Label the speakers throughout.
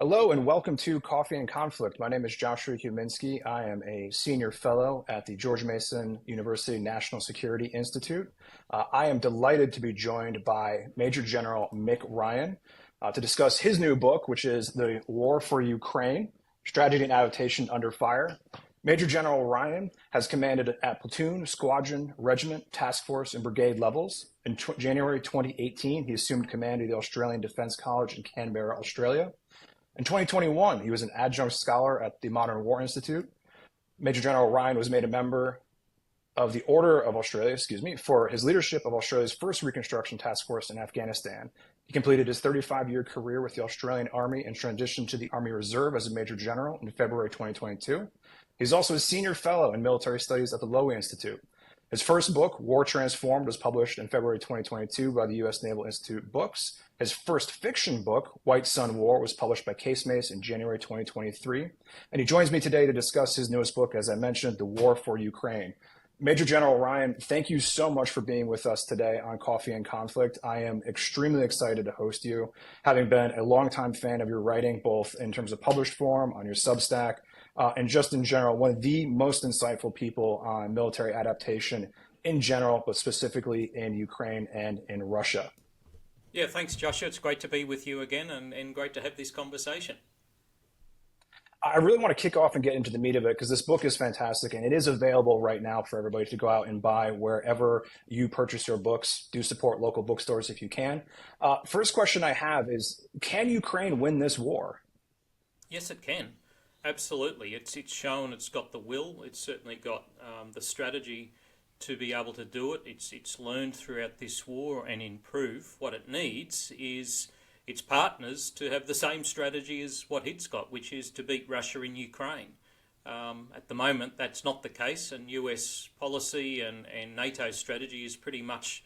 Speaker 1: Hello and welcome to Coffee and Conflict. My name is Joshua Huminski. I am a senior fellow at the George Mason University National Security Institute. I am delighted to be joined by Major General Mick Ryan to discuss his new book, which is The War for Ukraine, Strategy and Adaptation Under Fire. Major General Ryan has commanded at platoon, squadron, regiment, task force, and brigade levels. In January 2018, he assumed command of the Australian Defence College in Canberra, Australia. In 2021, he was an adjunct scholar at the Modern War Institute. Major General Ryan was made a member of the Order of Australia, for his leadership of Australia's first reconstruction task force in Afghanistan. He completed his 35-year career with the Australian Army and transitioned to the Army Reserve as a Major General in February 2022. He's also a senior fellow in military studies at the Lowy Institute. His first book, War Transformed, was published in February 2022 by the U.S. Naval Institute Books. His first fiction book, White Sun War, was published by Casemates in January 2023. And he joins me today to discuss his newest book, as I mentioned, The War for Ukraine. Major General Ryan, thank you so much for being with us today on Coffee and Conflict. I am extremely excited to host you, having been a longtime fan of your writing, both in terms of published form, on your Substack, and just in general, one of the most insightful people on military adaptation in general, but specifically in Ukraine and in Russia.
Speaker 2: Yeah, thanks, Joshua. It's great to be with you again and great to have this conversation.
Speaker 1: I really want to kick off and get into the meat of it because this book is fantastic and it is available right now for everybody to go out and buy wherever you purchase your books. Do support local bookstores if you can. First question I have is, can Ukraine win this war?
Speaker 2: Yes, it can. Absolutely. It's shown it's got the will. It's certainly got the strategy to be able to do it. It's learned throughout this war and improve. What it needs is its partners to have the same strategy as what it's got, which is to beat Russia in Ukraine. At the moment, that's not the case, and US policy and NATO strategy is pretty much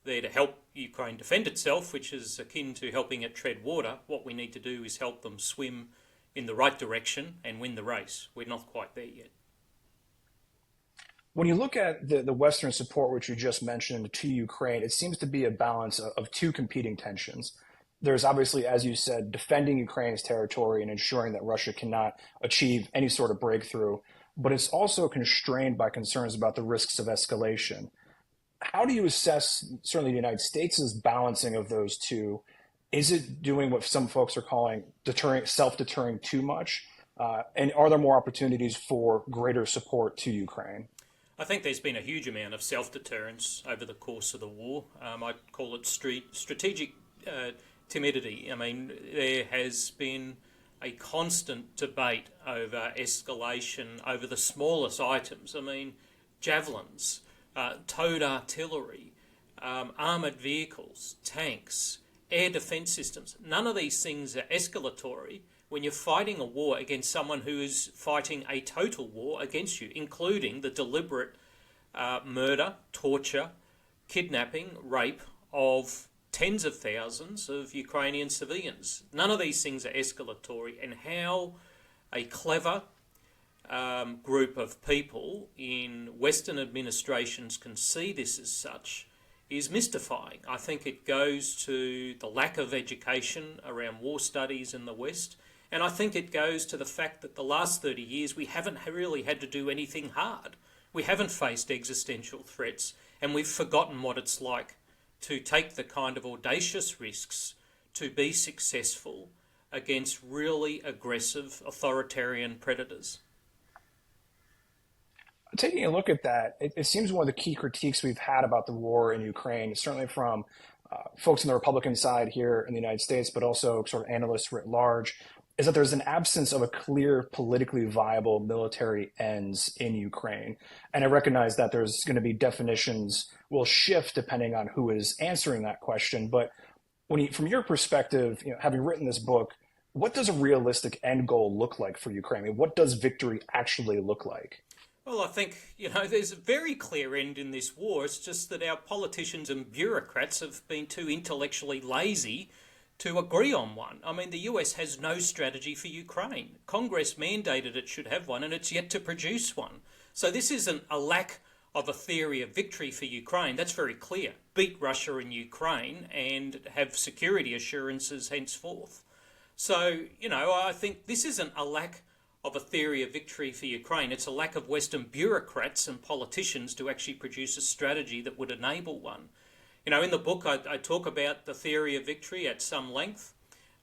Speaker 2: there to help Ukraine defend itself, which is akin to helping it tread water. What we need to do is help them swim in the right direction and win the race. We're not quite there yet.
Speaker 1: When you look at the Western support, which you just mentioned, to Ukraine, it seems to be a balance of two competing tensions. There's obviously, as you said, defending Ukraine's territory and ensuring that Russia cannot achieve any sort of breakthrough, but it's also constrained by concerns about the risks of escalation. How do you assess, certainly the United States' balancing of those two? Is it doing what some folks are calling self-deterring too much? And are there more opportunities for greater support to Ukraine?
Speaker 2: I think there's been a huge amount of self-deterrence over the course of the war. I'd call it strategic timidity. I mean, there has been a constant debate over escalation, over the smallest items. I mean, javelins, towed artillery, armoured vehicles, tanks, air defence systems. None of these things are escalatory when you're fighting a war against someone who is fighting a total war against you, including the deliberate murder, torture, kidnapping, rape of tens of thousands of Ukrainian civilians. None of these things are escalatory, and how a clever group of people in Western administrations can see this as such is mystifying. I think it goes to the lack of education around war studies in the West, and I think it goes to the fact that the last 30 years we haven't really had to do anything hard. We haven't faced existential threats, and we've forgotten what it's like to take the kind of audacious risks to be successful against really aggressive authoritarian predators.
Speaker 1: Taking a look at that, it seems one of the key critiques we've had about the war in Ukraine, certainly from folks on the Republican side here in the United States, but also sort of analysts writ large, is that there's an absence of a clear politically viable military ends in Ukraine. And I recognize that there's going to be definitions will shift depending on who is answering that question. But from your perspective, having written this book, what does a realistic end goal look like for Ukraine? I mean, what does victory actually look like?
Speaker 2: Well, I think, there's a very clear end in this war. It's just that our politicians and bureaucrats have been too intellectually lazy to agree on one. I mean, the US has no strategy for Ukraine. Congress mandated it should have one, and it's yet to produce one. So this isn't a lack of a theory of victory for Ukraine. That's very clear. Beat Russia and Ukraine and have security assurances henceforth. So, I think this isn't a lack of a theory of victory for Ukraine. It's a lack of Western bureaucrats and politicians to actually produce a strategy that would enable one. In the book, I talk about the theory of victory at some length.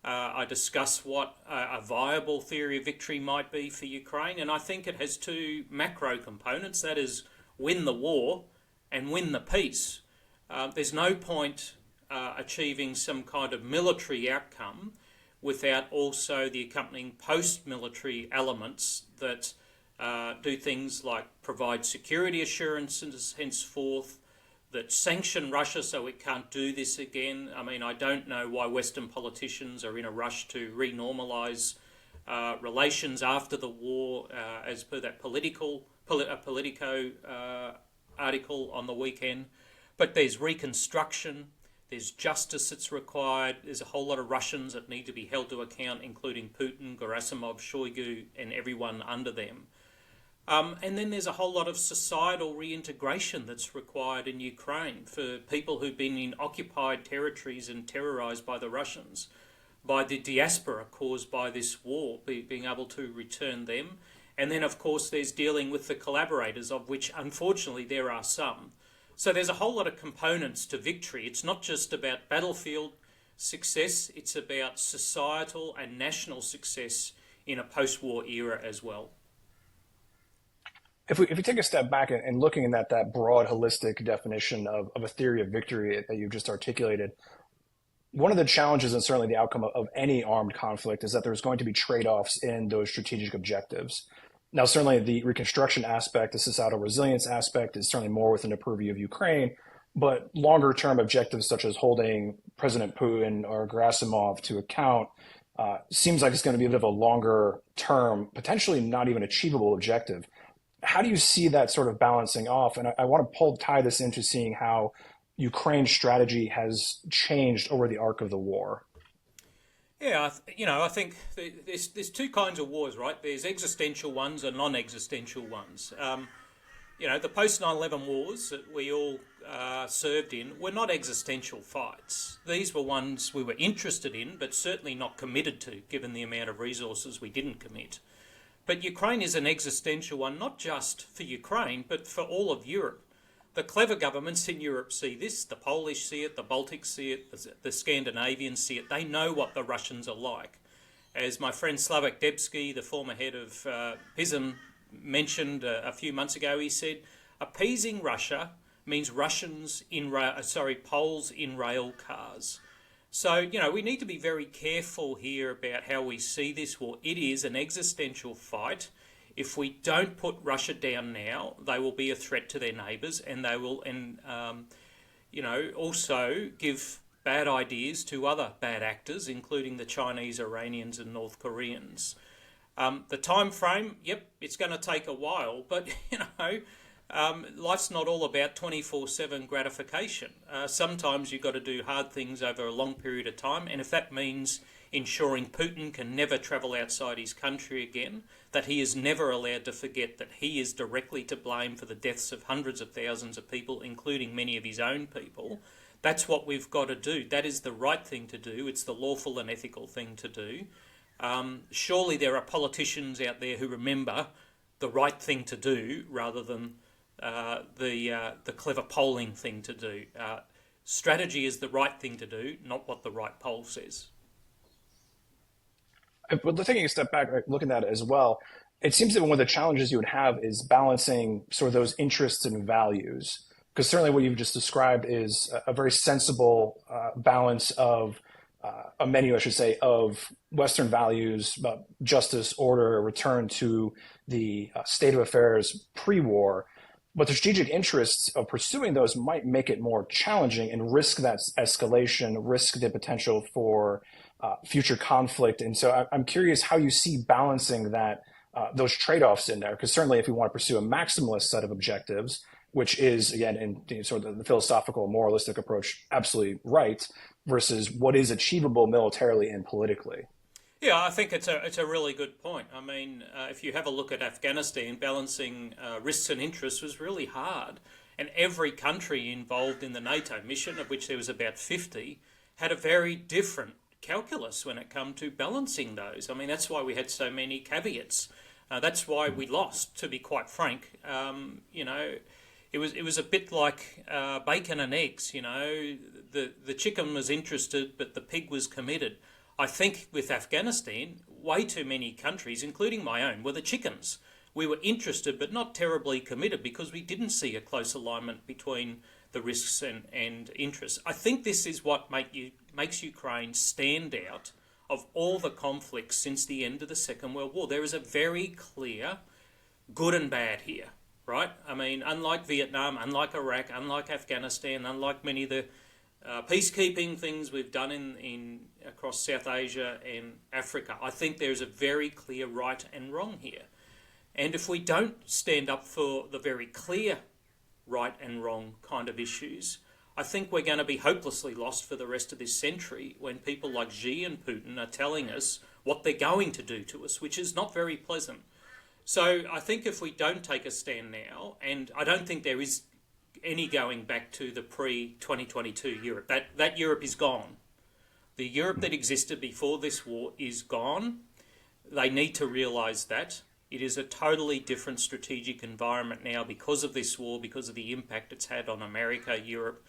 Speaker 2: I discuss what a viable theory of victory might be for Ukraine, and I think it has two macro components. That is, win the war and win the peace. There's no point achieving some kind of military outcome without also the accompanying post-military elements that do things like provide security assurances henceforth, that sanction Russia so it can't do this again. I mean, I don't know why Western politicians are in a rush to renormalise relations after the war, as per that Politico article on the weekend. But there's reconstruction, there's justice that's required, there's a whole lot of Russians that need to be held to account, including Putin, Gerasimov, Shoigu, and everyone under them. And then there's a whole lot of societal reintegration that's required in Ukraine for people who've been in occupied territories and terrorised by the Russians, by the diaspora caused by this war, being able to return them. And then, of course, there's dealing with the collaborators, of which, unfortunately, there are some. So there's a whole lot of components to victory. It's not just about battlefield success, it's about societal and national success in a post-war era as well.
Speaker 1: If we take a step back and looking at that broad, holistic definition of a theory of victory that you've just articulated, one of the challenges and certainly the outcome of any armed conflict is that there's going to be trade-offs in those strategic objectives. Now, certainly the reconstruction aspect, the societal resilience aspect is certainly more within the purview of Ukraine, but longer-term objectives such as holding President Putin or Gerasimov to account seems like it's going to be a bit of a longer-term, potentially not even achievable objective. How do you see that sort of balancing off? And I want to tie this into seeing how Ukraine's strategy has changed over the arc of the war.
Speaker 2: Yeah, I think there's two kinds of wars, right? There's existential ones and non-existential ones. The post 9/11 wars that we all served in were not existential fights. These were ones we were interested in, but certainly not committed to, given the amount of resources we didn't commit. But Ukraine is an existential one, not just for Ukraine, but for all of Europe. The clever governments in Europe see this, the Polish see it, the Baltics see it, the Scandinavians see it. They know what the Russians are like. As my friend Slavak Debsky, the former head of PISM, mentioned a few months ago, he said, appeasing Russia means Poles in rail cars. So, we need to be very careful here about how we see this war. It is an existential fight. If we don't put Russia down now, they will be a threat to their neighbours, and they will, also give bad ideas to other bad actors, including the Chinese, Iranians, and North Koreans. The time frame, it's going to take a while, but life's not all about 24/7 gratification. Sometimes you've got to do hard things over a long period of time, and if that means ensuring Putin can never travel outside his country again, that he is never allowed to forget that he is directly to blame for the deaths of hundreds of thousands of people, including many of his own people, that's what we've got to do. That is the right thing to do. It's the lawful and ethical thing to do. Surely there are politicians out there who remember the right thing to do rather than the clever polling thing to do. Strategy is the right thing to do, not what the right poll says.
Speaker 1: But taking a step back, looking at it as well, it seems that one of the challenges you would have is balancing sort of those interests and values. Because certainly what you've just described is a very sensible balance of a menu, I should say, of Western values about justice, order, return to the state of affairs pre-war. But the strategic interests of pursuing those might make it more challenging and risk that escalation, risk the potential for future conflict. And so I'm curious how you see balancing that those trade-offs in there, because certainly if we want to pursue a maximalist set of objectives, which is, again, in sort of the philosophical, moralistic approach, absolutely right, versus what is achievable militarily and politically.
Speaker 2: Yeah, I think it's a really good point. I mean, if you have a look at Afghanistan, balancing risks and interests was really hard. And every country involved in the NATO mission, of which there was about 50, had a very different calculus when it come to balancing those. I mean, that's why we had so many caveats. That's why we lost, to be quite frank. You know, it was a bit like bacon and eggs. You know, the chicken was interested, but the pig was committed. I think with Afghanistan, way too many countries, including my own, were the chickens. We were interested, but not terribly committed because we didn't see a close alignment between the risks and interests. I think this is what makes Ukraine stand out of all the conflicts since the end of the Second World War. There is a very clear good and bad here, right? I mean, unlike Vietnam, unlike Iraq, unlike Afghanistan, unlike many of the peacekeeping things we've done in across South Asia and Africa, I think there's a very clear right and wrong here. And if we don't stand up for the very clear right and wrong kind of issues, I think we're going to be hopelessly lost for the rest of this century when people like Xi and Putin are telling us what they're going to do to us, which is not very pleasant. So I think if we don't take a stand now, and I don't think there is any going back to the pre-2022 Europe, that Europe is gone. The Europe that existed before this war is gone. They need to realise that. It is a totally different strategic environment now because of this war, because of the impact it's had on America, Europe,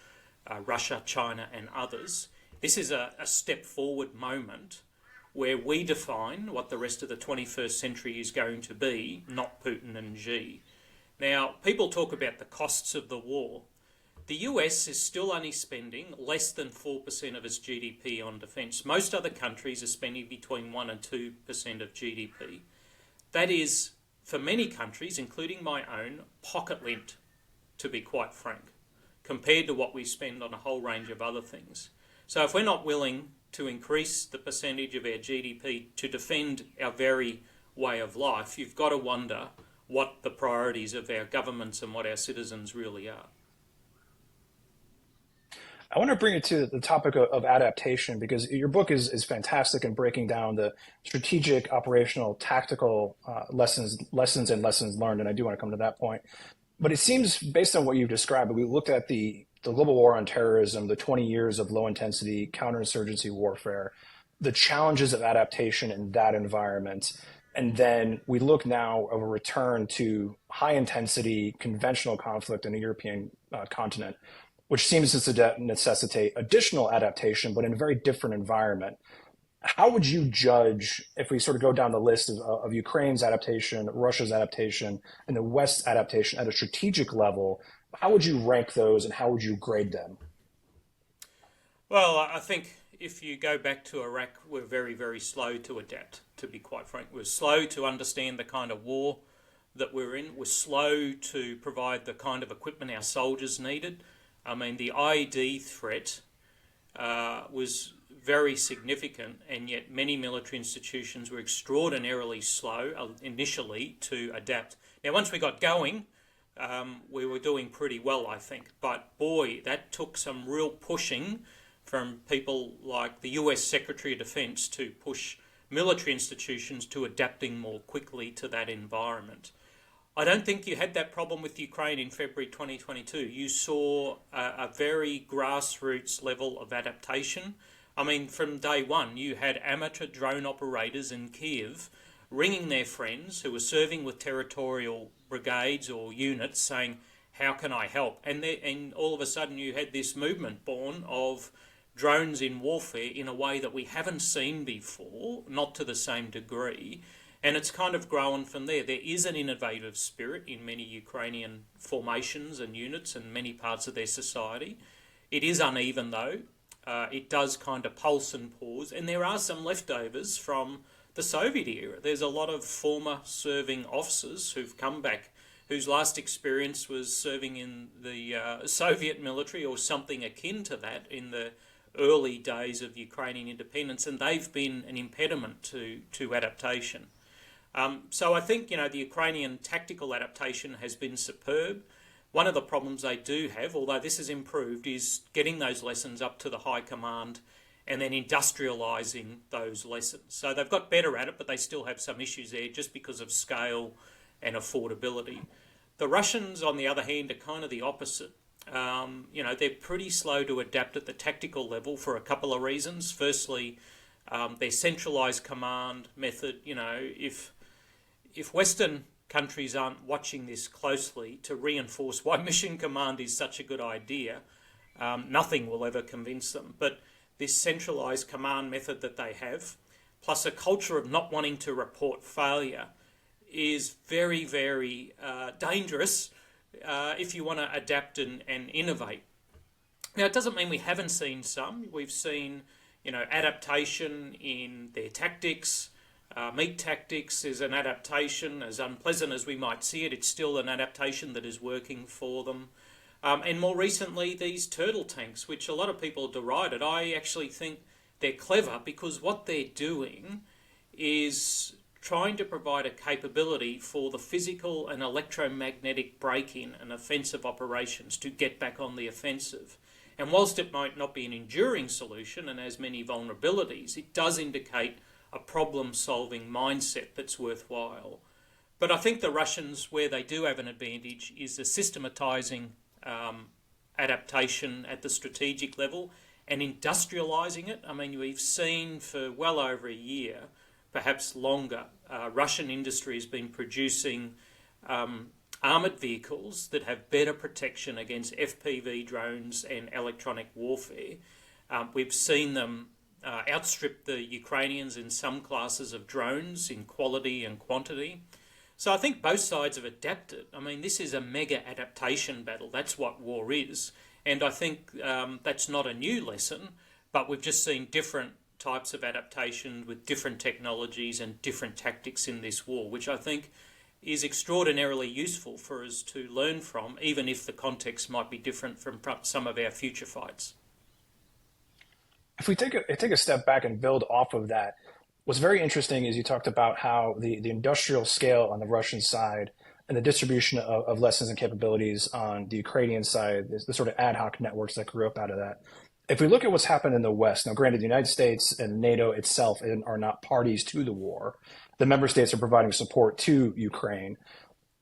Speaker 2: Russia, China and others. This is a step forward moment where we define what the rest of the 21st century is going to be, not Putin and Xi. Now, people talk about the costs of the war. The US is still only spending less than 4% of its GDP on defence. Most other countries are spending between 1 and 2% of GDP. That is, for many countries, including my own, pocket lint, to be quite frank, compared to what we spend on a whole range of other things. So if we're not willing to increase the percentage of our GDP to defend our very way of life, you've got to wonder what the priorities of our governments and what our citizens really are.
Speaker 1: I want to bring it to the topic of adaptation because your book is fantastic in breaking down the strategic, operational, tactical lessons and lessons learned, and I do want to come to that point. But it seems, based on what you've described, we looked at the global war on terrorism, the 20 years of low-intensity counterinsurgency warfare, the challenges of adaptation in that environment, and then we look now of a return to high-intensity conventional conflict in the European continent, which seems to necessitate additional adaptation, but in a very different environment. How would you judge, if we sort of go down the list of Ukraine's adaptation, Russia's adaptation, and the West's adaptation at a strategic level, how would you rank those and how would you grade them?
Speaker 2: Well, I think if you go back to Iraq, we're very, very slow to adapt, to be quite frank. We're slow to understand the kind of war that we're in. We're slow to provide the kind of equipment our soldiers needed. I mean, the IED threat was very significant, and yet many military institutions were extraordinarily slow initially to adapt. Now, once we got going, we were doing pretty well, I think. But boy, that took some real pushing from people like the US Secretary of Defense to push military institutions to adapting more quickly to that environment. I don't think you had that problem with Ukraine in February 2022. You saw a very grassroots level of adaptation. I mean, from day one, you had amateur drone operators in Kiev ringing their friends who were serving with territorial brigades or units saying, how can I help? And all of a sudden you had this movement born of drones in warfare in a way that we haven't seen before, not to the same degree. And it's kind of grown from there. There is an innovative spirit in many Ukrainian formations and units and many parts of their society. It is uneven though. It does kind of pulse and pause. And there are some leftovers from the Soviet era. There's a lot of former serving officers who've come back whose last experience was serving in the Soviet military or something akin to that in the early days of Ukrainian independence, and they've been an impediment to adaptation. So I think, the Ukrainian tactical adaptation has been superb. One of the problems they do have, although this has improved, is getting those lessons up to the high command and then industrialising those lessons. So they've got better at it, but they still have some issues there just because of scale and affordability. The Russians, on the other hand, are kind of the opposite. They're pretty slow to adapt at the tactical level for a couple of reasons. Firstly, their centralized command method. If Western countries aren't watching this closely to reinforce why mission command is such a good idea, nothing will ever convince them. But this centralized command method that they have, plus a culture of not wanting to report failure, is very, very dangerous if you want to adapt and innovate. Now, it doesn't mean we haven't seen some. We've seen, adaptation in their tactics. Meat tactics is an adaptation. As unpleasant as we might see it, it's still an adaptation that is working for them. And more recently, these turtle tanks, which a lot of people derided. I actually think they're clever because what they're doing is trying to provide a capability for the physical and electromagnetic break-in and offensive operations to get back on the offensive. And whilst it might not be an enduring solution and has many vulnerabilities, it does indicate a problem-solving mindset that's worthwhile. But I think the Russians, where they do have an advantage, is the systematising adaptation at the strategic level and industrialising it. I mean, we've seen for well over a year, perhaps longer, Russian industry has been producing armoured vehicles that have better protection against FPV drones and electronic warfare. We've seen them outstrip the Ukrainians in some classes of drones in quality and quantity. So I think both sides have adapted. I mean, this is a mega adaptation battle. That's what war is. And I think that's not a new lesson, but we've just seen different types of adaptation with different technologies and different tactics in this war, which I think is extraordinarily useful for us to learn from, even if the context might be different from some of our future fights.
Speaker 1: If we take a step back and build off of that, what's very interesting is you talked about how the industrial scale on the Russian side and the distribution of lessons and capabilities on the Ukrainian side, the sort of ad hoc networks that grew up out of that. If we look at what's happened in the West, now granted, the United States and NATO itself are not parties to the war. The member states are providing support to Ukraine.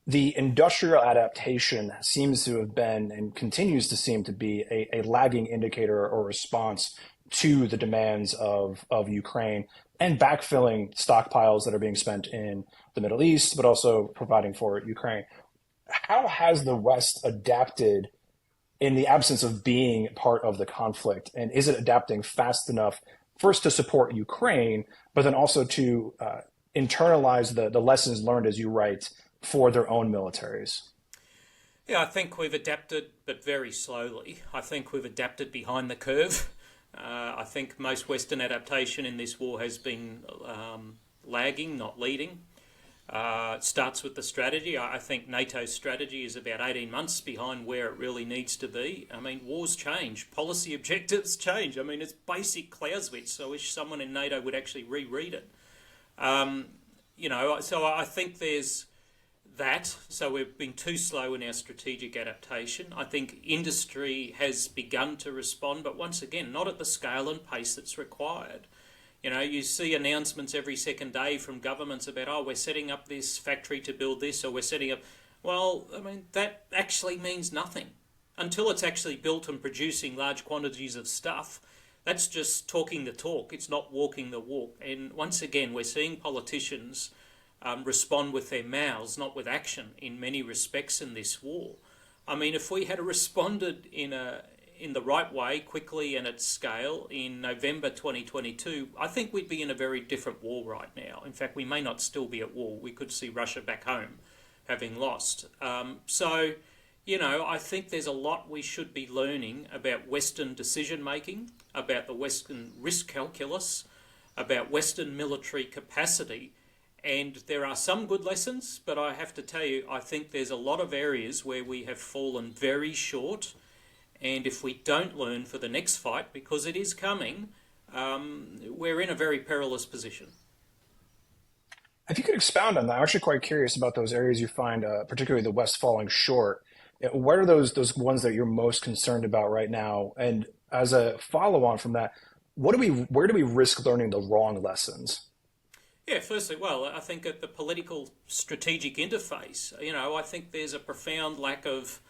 Speaker 1: The industrial adaptation seems to have been and continues to seem to be a lagging indicator or response to the demands of Ukraine and backfilling stockpiles that are being spent in the Middle East, but also providing for Ukraine. How has the West adapted in the absence of being part of the conflict? And is it adapting fast enough, first to support Ukraine, but then also to internalize the lessons learned, as you write, for their own militaries?
Speaker 2: Yeah, I think we've adapted, but very slowly. I think we've adapted behind the curve. I think most Western adaptation in this war has been lagging, not leading. It starts with the strategy. I think NATO's strategy is about 18 months behind where it really needs to be. I mean, wars change. Policy objectives change. I mean, it's basic Clausewitz. So I wish someone in NATO would actually reread it. So I think there's that. So we've been too slow in our strategic adaptation. I think industry has begun to respond, but once again, not at the scale and pace that's required. You see announcements every second day from governments about, we're setting up this factory to build this, or we're setting up... Well, I mean, that actually means nothing. Until it's actually built and producing large quantities of stuff, that's just talking the talk. It's not walking the walk. And once again, we're seeing politicians respond with their mouths, not with action, in many respects in this war. I mean, if we had responded in the right way, quickly and at scale, in November 2022, I think we'd be in a very different war right now. In fact, we may not still be at war. We could see Russia back home having lost. I think there's a lot we should be learning about Western decision-making, about the Western risk calculus, about Western military capacity. And there are some good lessons, but I have to tell you, I think there's a lot of areas where we have fallen very short. And if we don't learn for the next fight, because it is coming, we're in a very perilous position.
Speaker 1: If you could expound on that, I'm actually quite curious about those areas you find, particularly the West, falling short. What are those ones that you're most concerned about right now? And as a follow-on from that, where do we risk learning the wrong lessons?
Speaker 2: Yeah, firstly, I think at the political strategic interface, I think there's a profound lack of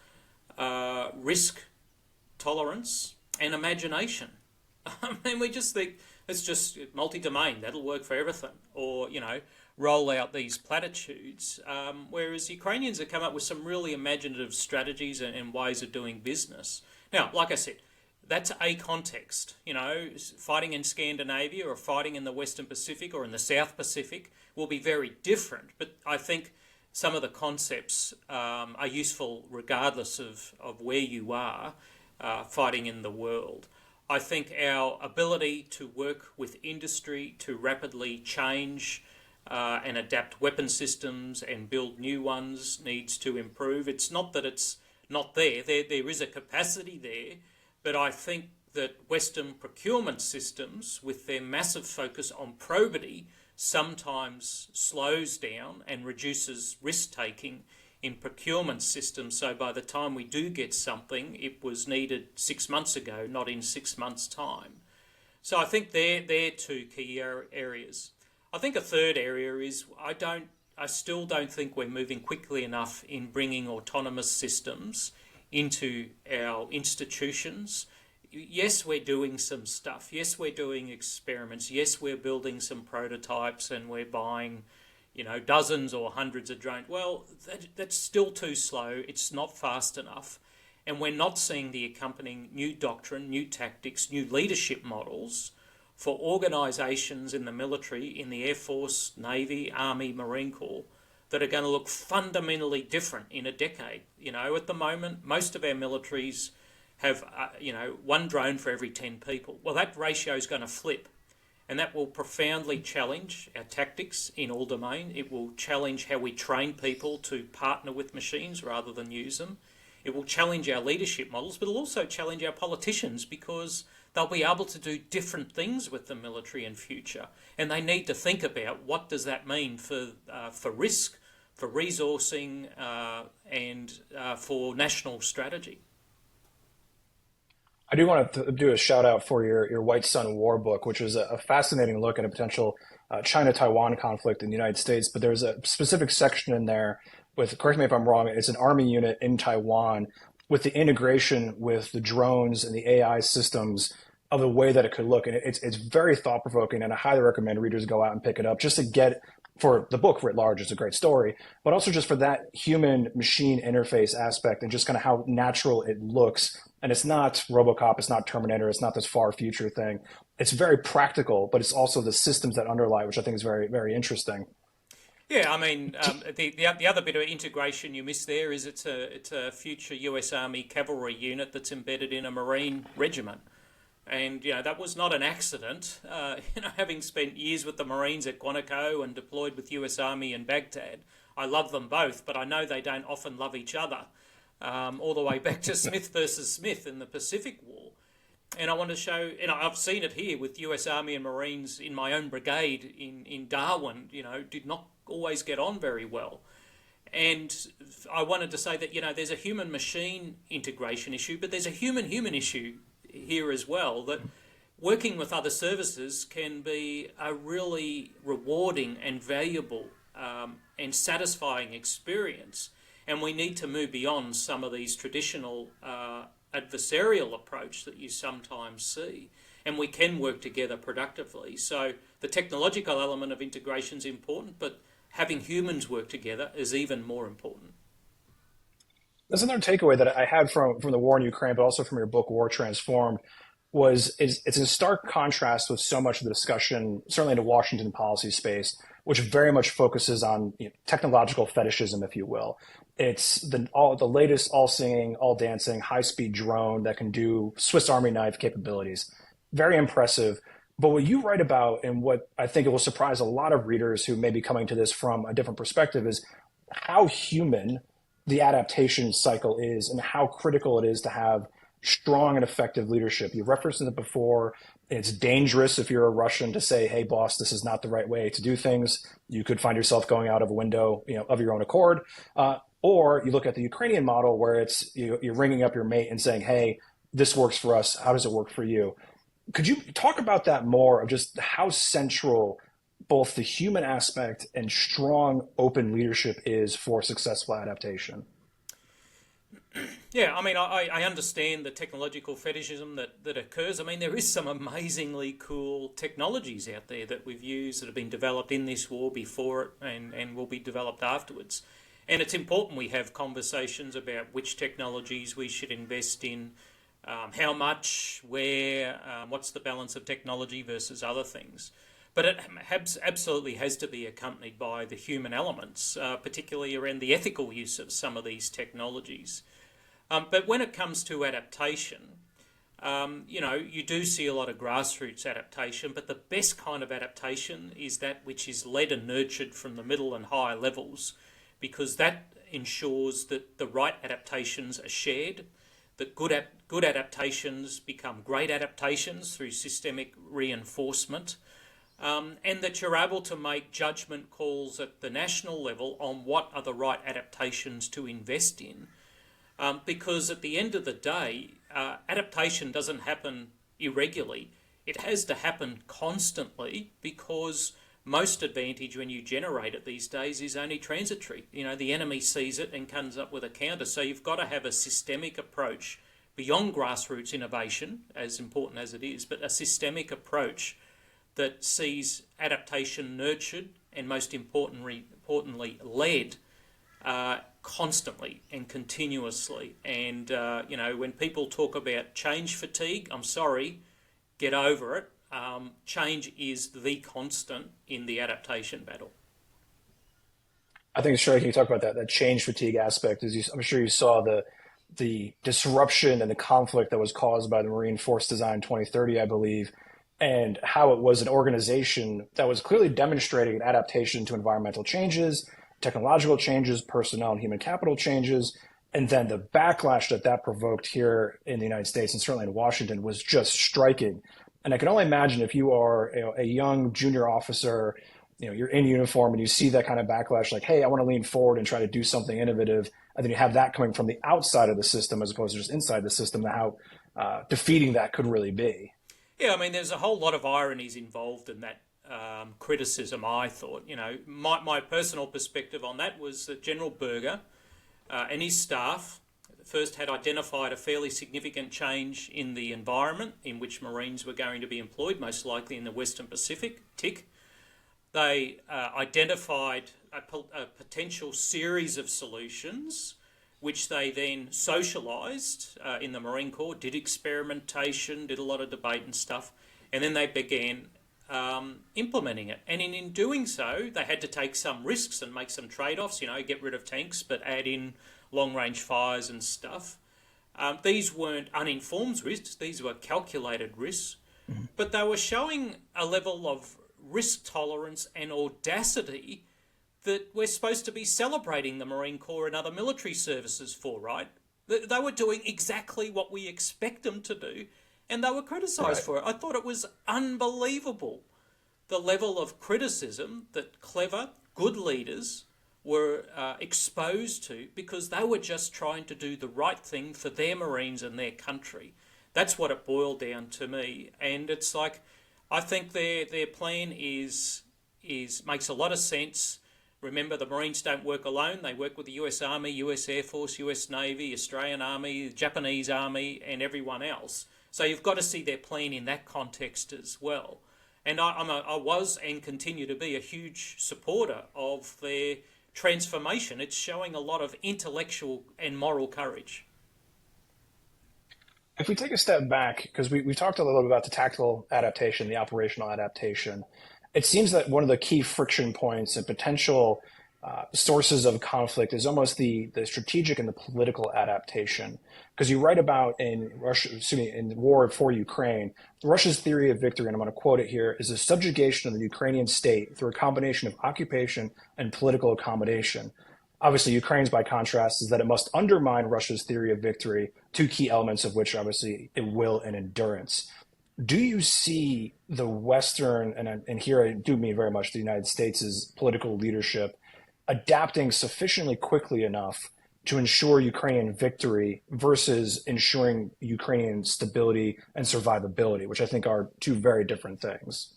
Speaker 2: risk tolerance and imagination. I mean, we just think it's just multi-domain, that'll work for everything, or, roll out these platitudes. Whereas Ukrainians have come up with some really imaginative strategies and ways of doing business. Now, like I said, that's a context. Fighting in Scandinavia or fighting in the Western Pacific or in the South Pacific will be very different. But I think some of the concepts are useful regardless of where you are fighting in the world. I think our ability to work with industry to rapidly change and adapt weapon systems and build new ones needs to improve. It's not that it's not there. There is a capacity there, but I think that Western procurement systems, with their massive focus on probity, sometimes slows down and reduces risk-taking in procurement systems. So by the time we do get something, it was needed 6 months ago, not in 6 months' time. So I think they're two key areas. I think a third area is I still don't think we're moving quickly enough in bringing autonomous systems into our institutions. Yes, we're doing some stuff. Yes, we're doing experiments. Yes, we're building some prototypes and we're buying, dozens or hundreds of drones. Well, that's still too slow. It's not fast enough. And we're not seeing the accompanying new doctrine, new tactics, new leadership models for organisations in the military, in the Air Force, Navy, Army, Marine Corps, that are going to look fundamentally different in a decade. At the moment, most of our militaries have, one drone for every 10 people. Well, that ratio is going to flip, and that will profoundly challenge our tactics in all domain. It will challenge how we train people to partner with machines rather than use them. It will challenge our leadership models, but it'll also challenge our politicians because they'll be able to do different things with the military in future, and they need to think about what does that mean for risk, for resourcing, and for national strategy.
Speaker 1: I do want to do a shout out for your White Sun War book, which is a fascinating look at a potential China-Taiwan conflict in the United States. But there's a specific section in there with, correct me if I'm wrong, it's an army unit in Taiwan with the integration with the drones and the AI systems of the way that it could look. And it's very thought-provoking, and I highly recommend readers go out and pick it up just to get, for the book writ large, it's a great story, but also just for that human-machine interface aspect and just kind of how natural it looks. And it's not RoboCop, it's not Terminator, it's not this far future thing. It's very practical, but it's also the systems that underlie, which I think is very, very interesting.
Speaker 2: Yeah, I mean, the other bit of integration you missed there is it's a future US Army cavalry unit that's embedded in a Marine regiment. And, that was not an accident. Having spent years with the Marines at Quantico and deployed with US Army in Baghdad, I love them both, but I know they don't often love each other. All the way back to Smith versus Smith in the Pacific War. And I want to show, I've seen it here with US Army and Marines in my own brigade in Darwin, did not always get on very well. And I wanted to say that, there's a human-machine integration issue, but there's a human-human issue here as well, that working with other services can be a really rewarding and valuable and satisfying experience. And we need to move beyond some of these traditional adversarial approach that you sometimes see. And we can work together productively. So the technological element of integration is important, but having humans work together is even more important.
Speaker 1: There's another takeaway that I had from the war in Ukraine, but also from your book, War Transformed, it's in stark contrast with so much of the discussion, certainly in the Washington policy space, which very much focuses on technological fetishism, if you will. It's the latest all-singing, all-dancing, high-speed drone that can do Swiss Army knife capabilities. Very impressive. But what you write about, and what I think it will surprise a lot of readers who may be coming to this from a different perspective, is how human the adaptation cycle is and how critical it is to have strong and effective leadership. You've referenced it before. It's dangerous if you're a Russian to say, hey, boss, this is not the right way to do things. You could find yourself going out of a window, of your own accord. Or you look at the Ukrainian model where it's you're ringing up your mate and saying, hey, this works for us. How does it work for you? Could you talk about that more, of just how central both the human aspect and strong open leadership is for successful adaptation?
Speaker 2: Yeah, I mean, I understand the technological fetishism that occurs. I mean, there is some amazingly cool technologies out there that we've used that have been developed in this war before it and will be developed afterwards. And it's important we have conversations about which technologies we should invest in, how much, where, what's the balance of technology versus other things. But it absolutely has to be accompanied by the human elements, particularly around the ethical use of some of these technologies. But when it comes to adaptation, you do see a lot of grassroots adaptation, but the best kind of adaptation is that which is led and nurtured from the middle and higher levels, because that ensures that the right adaptations are shared, that good adaptations become great adaptations through systemic reinforcement, and that you're able to make judgment calls at the national level on what are the right adaptations to invest in. Because at the end of the day, adaptation doesn't happen irregularly. It has to happen constantly, because most advantage when you generate it these days is only transitory. The enemy sees it and comes up with a counter. So you've got to have a systemic approach beyond grassroots innovation, as important as it is, but a systemic approach that sees adaptation nurtured and most importantly led constantly and continuously. And, when people talk about change fatigue, I'm sorry, get over it. Change is the constant in the adaptation battle.
Speaker 1: I think it's striking you talk about that change fatigue aspect. I'm sure you saw the disruption and the conflict that was caused by the Marine Force Design 2030, I believe, and how it was an organization that was clearly demonstrating an adaptation to environmental changes, technological changes, personnel and human capital changes, and then the backlash that provoked here in the United States and certainly in Washington was just striking. And I can only imagine if you are a young junior officer, you're in uniform and you see that kind of backlash, like, hey, I want to lean forward and try to do something innovative. And then you have that coming from the outside of the system as opposed to just inside the system, how defeating that could really be.
Speaker 2: Yeah, I mean, there's a whole lot of ironies involved in that criticism, I thought. My personal perspective on that was that General Berger and his staff first had identified a fairly significant change in the environment in which Marines were going to be employed, most likely in the Western Pacific, TIC. They identified a potential series of solutions, which they then socialised in the Marine Corps, did experimentation, did a lot of debate and stuff, and then they began implementing it. And in doing so, they had to take some risks and make some trade-offs, get rid of tanks, but add in long-range fires and stuff. These weren't uninformed risks, these were calculated risks, but they were showing a level of risk tolerance and audacity that we're supposed to be celebrating the Marine Corps and other military services for, right? They were doing exactly what we expect them to do, and they were criticised for it. I thought it was unbelievable, the level of criticism that clever, good leaders were exposed to because they were just trying to do the right thing for their Marines and their country. That's what it boiled down to me. And it's like, I think their plan is makes a lot of sense. Remember, the Marines don't work alone. They work with the US Army, US Air Force, US Navy, Australian Army, Japanese Army, and everyone else. So you've got to see their plan in that context as well. And I was and continue to be a huge supporter of their transformation. It's showing a lot of intellectual and moral courage.
Speaker 1: If we take a step back, because we've talked a little bit about the tactical adaptation, the operational adaptation, it seems that one of the key friction points and potential sources of conflict is almost the strategic and the political adaptation. Because you write about in the war for Ukraine, Russia's theory of victory, and I'm going to quote it here, is a subjugation of the Ukrainian state through a combination of occupation and political accommodation. Obviously, Ukraine's, by contrast, is that it must undermine Russia's theory of victory, two key elements of which, obviously, will and endurance. Do you see the Western, and here I do mean very much the United States' political leadership, adapting sufficiently quickly enough to ensure Ukrainian victory versus ensuring Ukrainian stability and survivability, which I think are two very different things?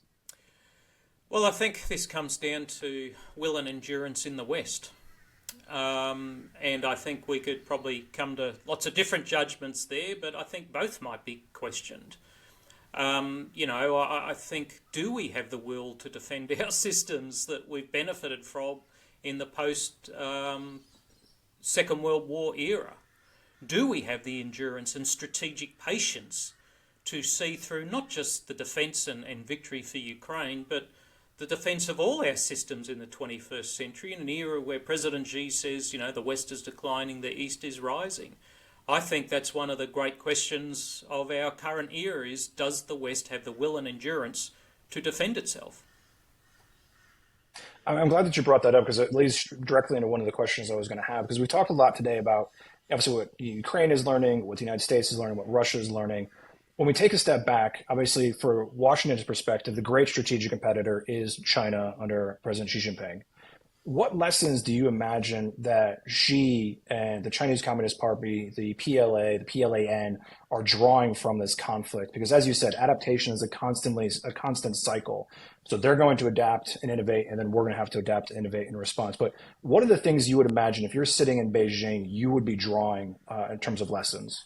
Speaker 2: Well, I think this comes down to will and endurance in the West. and I think we could probably come to lots of different judgments there, but I think both might be questioned. I think, do we have the will to defend our systems that we've benefited from in the post Second World War era? Do we have the endurance and strategic patience to see through not just the defence and victory for Ukraine, but the defence of all our systems in the 21st century in an era where President Xi says, the West is declining, the East is rising? I think that's one of the great questions of our current era is, does the West have the will and endurance to defend itself?
Speaker 1: I'm glad that you brought that up because it leads directly into one of the questions I was going to have, because we talked a lot today about obviously what Ukraine is learning, what the United States is learning, what Russia is learning. When we take a step back, obviously for Washington's perspective, the great strategic competitor is China under President Xi Jinping. What lessons do you imagine that Xi and the Chinese Communist Party, the PLA, the PLAN are drawing from this conflict? Because as you said, adaptation is a constant cycle. So they're going to adapt and innovate, and then we're going to have to adapt and innovate in response. But what are the things you would imagine if you're sitting in Beijing, you would be drawing in terms of lessons?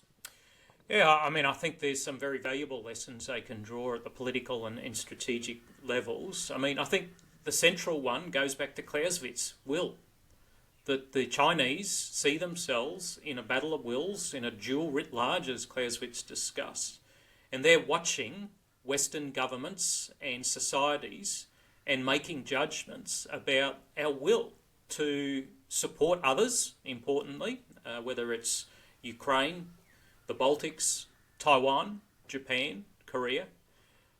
Speaker 2: Yeah, I think there's some very valuable lessons they can draw at the political and strategic levels. I think the central one goes back to Clausewitz, will. That the Chinese see themselves in a battle of wills, in a duel writ large, as Clausewitz discussed. And they're watching Western governments and societies and making judgments about our will to support others, importantly, whether it's Ukraine, the Baltics, Taiwan, Japan, Korea.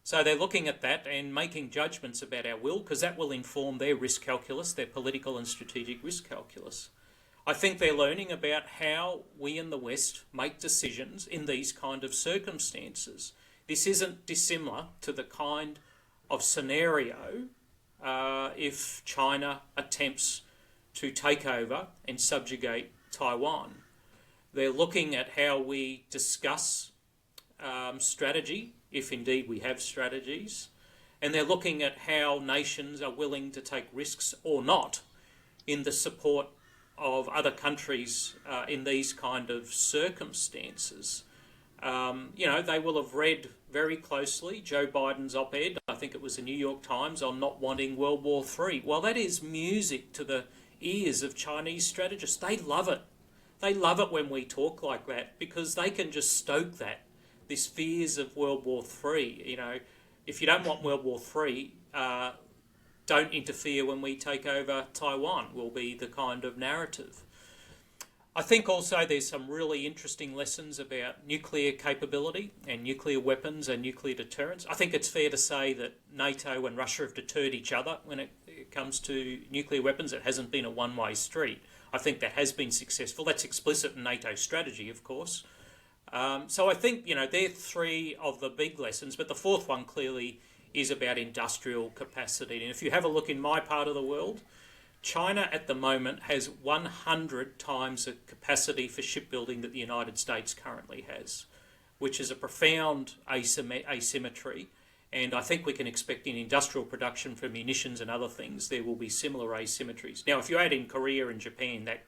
Speaker 2: So they're looking at that and making judgments about our will, because that will inform their risk calculus, their political and strategic risk calculus. I think they're learning about how we in the West make decisions in these kind of circumstances. This isn't dissimilar to the kind of scenario if China attempts to take over and subjugate Taiwan. They're looking at how we discuss strategy, if indeed we have strategies, and they're looking at how nations are willing to take risks or not in the support of other countries in these kind of circumstances. They will have read very closely Joe Biden's op-ed, I think it was the New York Times, on not wanting World War III. Well, that is music to the ears of Chinese strategists. They love it. They love it when we talk like that, because they can just stoke that, this fears of World War III. If you don't want World War III, don't interfere when we take over Taiwan, will be the kind of narrative. I think also there's some really interesting lessons about nuclear capability and nuclear weapons and nuclear deterrence. I think it's fair to say that NATO and Russia have deterred each other when it comes to nuclear weapons. It hasn't been a one-way street. I think that has been successful. That's explicit in NATO strategy, of course. So I think, they're three of the big lessons, but the fourth one clearly is about industrial capacity. And if you have a look in my part of the world, China at the moment has 100 times the capacity for shipbuilding that the United States currently has, which is a profound asymmetry. And I think we can expect in industrial production for munitions and other things, there will be similar asymmetries. Now, if you add in Korea and Japan, that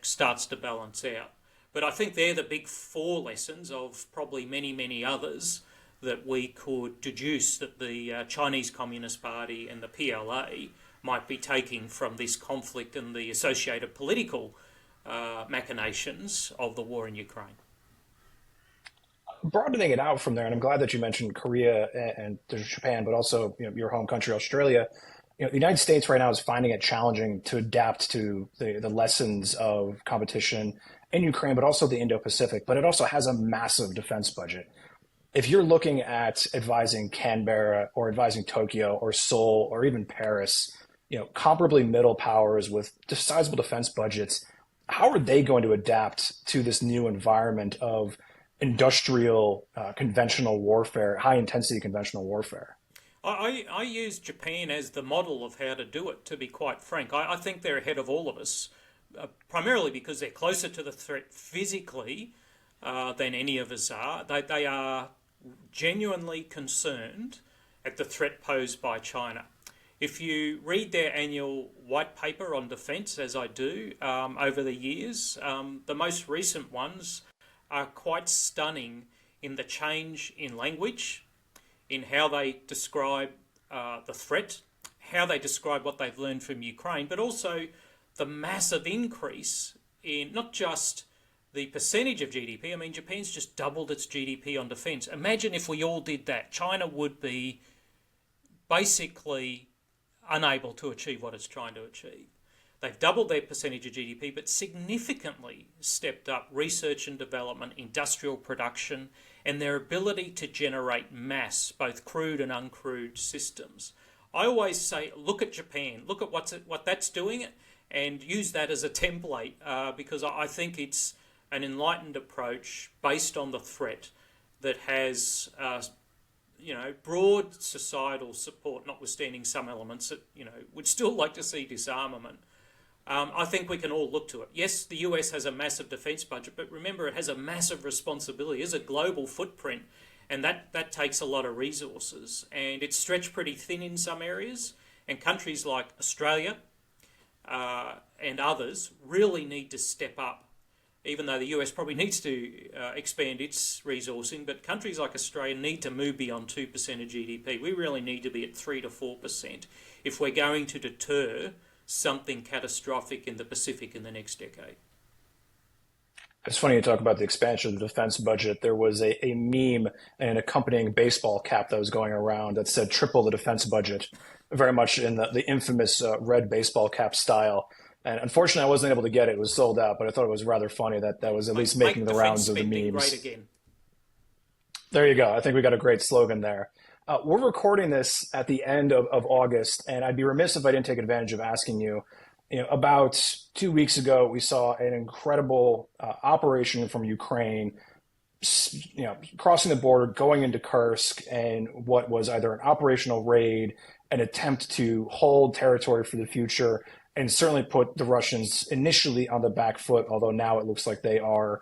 Speaker 2: starts to balance out. But I think they're the big four lessons of probably many, many others that we could deduce that the Chinese Communist Party and the PLA might be taking from this conflict and the associated political machinations of the war in Ukraine.
Speaker 1: Broadening it out from there, and I'm glad that you mentioned Korea and Japan, but also your home country, Australia. The United States right now is finding it challenging to adapt to the lessons of competition in Ukraine, but also the Indo-Pacific. But it also has a massive defense budget. If you're looking at advising Canberra or advising Tokyo or Seoul or even Paris, comparably middle powers with sizable defense budgets, how are they going to adapt to this new environment of industrial conventional warfare, high intensity conventional warfare?
Speaker 2: I use Japan as the model of how to do it, to be quite frank. I think they're ahead of all of us, primarily because they're closer to the threat physically than any of us are. They are genuinely concerned at the threat posed by China. If you read their annual white paper on defence, as I do, over the years, the most recent ones are quite stunning in the change in language, in how they describe the threat, how they describe what they've learned from Ukraine, but also the massive increase in not just the percentage of GDP. I mean, Japan's just doubled its GDP on defence. Imagine if we all did that. China would be basically unable to achieve what it's trying to achieve. They've doubled their percentage of GDP, but significantly stepped up research and development, industrial production, and their ability to generate mass, both crewed and uncrewed systems. I always say, look at Japan, look at what that's doing, and use that as a template, because I think it's an enlightened approach based on the threat that has broad societal support, notwithstanding some elements that, would still like to see disarmament. I think we can all look to it. Yes, the US has a massive defence budget, but remember, it has a massive responsibility. It's a global footprint, and that takes a lot of resources. And it's stretched pretty thin in some areas, and countries like Australia and others really need to step up, even though the US probably needs to expand its resourcing, but countries like Australia need to move beyond 2% of GDP. We really need to be at 3 to 4% if we're going to deter something catastrophic in the Pacific in the next decade.
Speaker 1: It's funny you talk about the expansion of the defense budget. There was a meme and an accompanying baseball cap that was going around that said triple the defense budget, very much in the infamous red baseball cap style. And unfortunately, I wasn't able to get it. It was sold out, but I thought it was rather funny that was at least making the rounds of the memes.
Speaker 2: Great again.
Speaker 1: There you go. I think we got a great slogan there. We're recording this at the end of August, and I'd be remiss if I didn't take advantage of asking you, about 2 weeks ago, we saw an incredible operation from Ukraine, crossing the border, going into Kursk, and what was either an operational raid, an attempt to hold territory for the future, and certainly put the Russians initially on the back foot, although now it looks like they are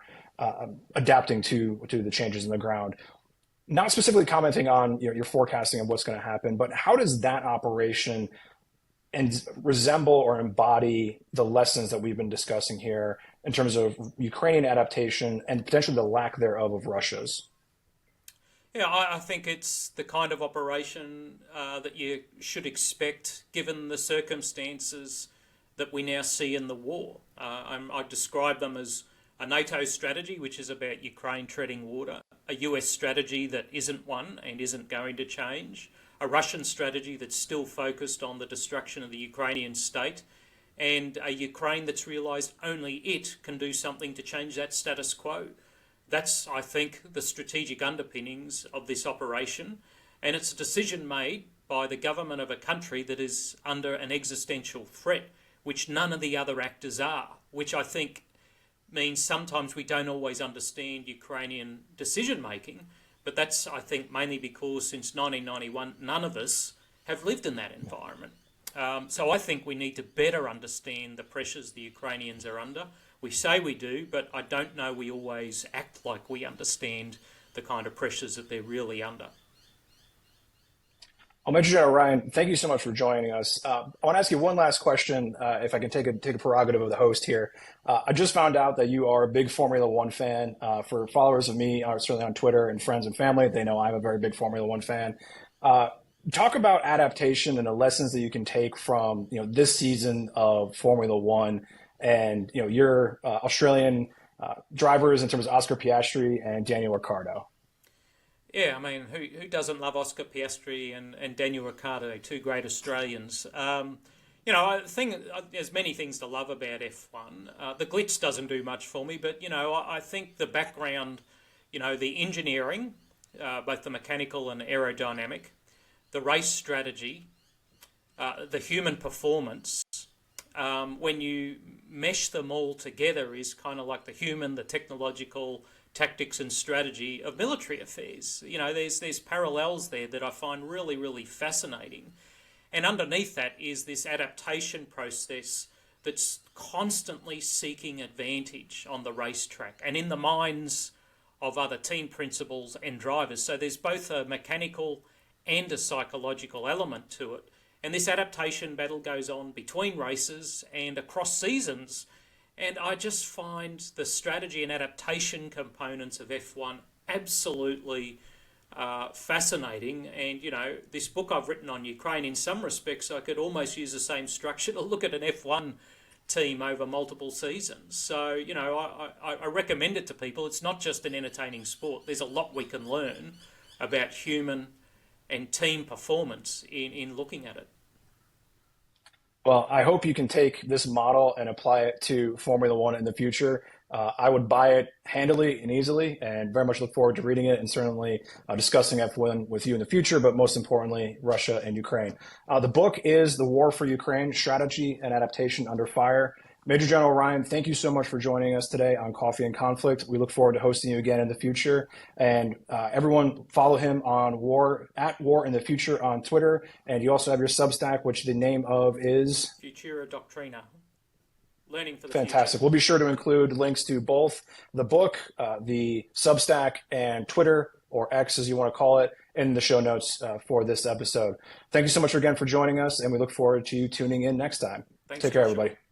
Speaker 1: adapting to the changes in the ground. Not specifically commenting on your forecasting of what's going to happen, but how does that operation resemble or embody the lessons that we've been discussing here in terms of Ukrainian adaptation and potentially the lack thereof of Russia's?
Speaker 2: Yeah, I think it's the kind of operation that you should expect given the circumstances that we now see in the war. I describe them as a NATO strategy, which is about Ukraine treading water, a US strategy that isn't one and isn't going to change, a Russian strategy that's still focused on the destruction of the Ukrainian state, and a Ukraine that's realised only it can do something to change that status quo. That's, I think, the strategic underpinnings of this operation, and it's a decision made by the government of a country that is under an existential threat, which none of the other actors are, which I think means sometimes we don't always understand Ukrainian decision-making, but that's, I think, mainly because since 1991, none of us have lived in that environment. So I think we need to better understand the pressures the Ukrainians are under. We say we do, but I don't know we always act like we understand the kind of pressures that they're really under.
Speaker 1: Well, Major General Ryan, thank you so much for joining us. I want to ask you one last question, if I can take a prerogative of the host here. I just found out that you are a big Formula One fan. For followers of me, certainly on Twitter and friends and family, they know I'm a very big Formula One fan. Talk about adaptation and the lessons that you can take from this season of Formula One and your Australian drivers in terms of Oscar Piastri and Daniel Ricciardo.
Speaker 2: Yeah, I mean, who doesn't love Oscar Piastri and Daniel Ricciardo, two great Australians? There's many things to love about F1. The glitz doesn't do much for me, but, I think the background, the engineering, both the mechanical and aerodynamic, the race strategy, the human performance, when you mesh them all together is kind of like the human, the technological, tactics and strategy of military affairs. There's parallels there that I find really, really fascinating. And underneath that is this adaptation process that's constantly seeking advantage on the racetrack and in the minds of other team principals and drivers. So there's both a mechanical and a psychological element to it. And this adaptation battle goes on between races and across seasons. And I just find the strategy and adaptation components of F1 absolutely fascinating. And, you know, this book I've written on Ukraine, in some respects, I could almost use the same structure to look at an F1 team over multiple seasons. So, you know, I recommend it to people. It's not just an entertaining sport. There's a lot we can learn about human and team performance in looking at it.
Speaker 1: Well, I hope you can take this model and apply it to Formula One in the future. I would buy it handily and easily, and very much look forward to reading it and certainly discussing F1 with you in the future, but most importantly, Russia and Ukraine. The book is The War for Ukraine, Strategy and Adaptation Under Fire. Major General Ryan, thank you so much for joining us today on Coffee and Conflict. We look forward to hosting you again in the future. And everyone follow him on at War in the Future on Twitter. And you also have your Substack, which the name of is?
Speaker 2: Futura Doctrina. Learning for the
Speaker 1: Fantastic.
Speaker 2: future.
Speaker 1: We'll be sure to include links to both the book, the Substack, and Twitter, or X as you want to call it, in the show notes for this episode. Thank you so much again for joining us, and we look forward to you tuning in next time.
Speaker 2: Thanks,
Speaker 1: Take care,
Speaker 2: Joshua.
Speaker 1: everybody.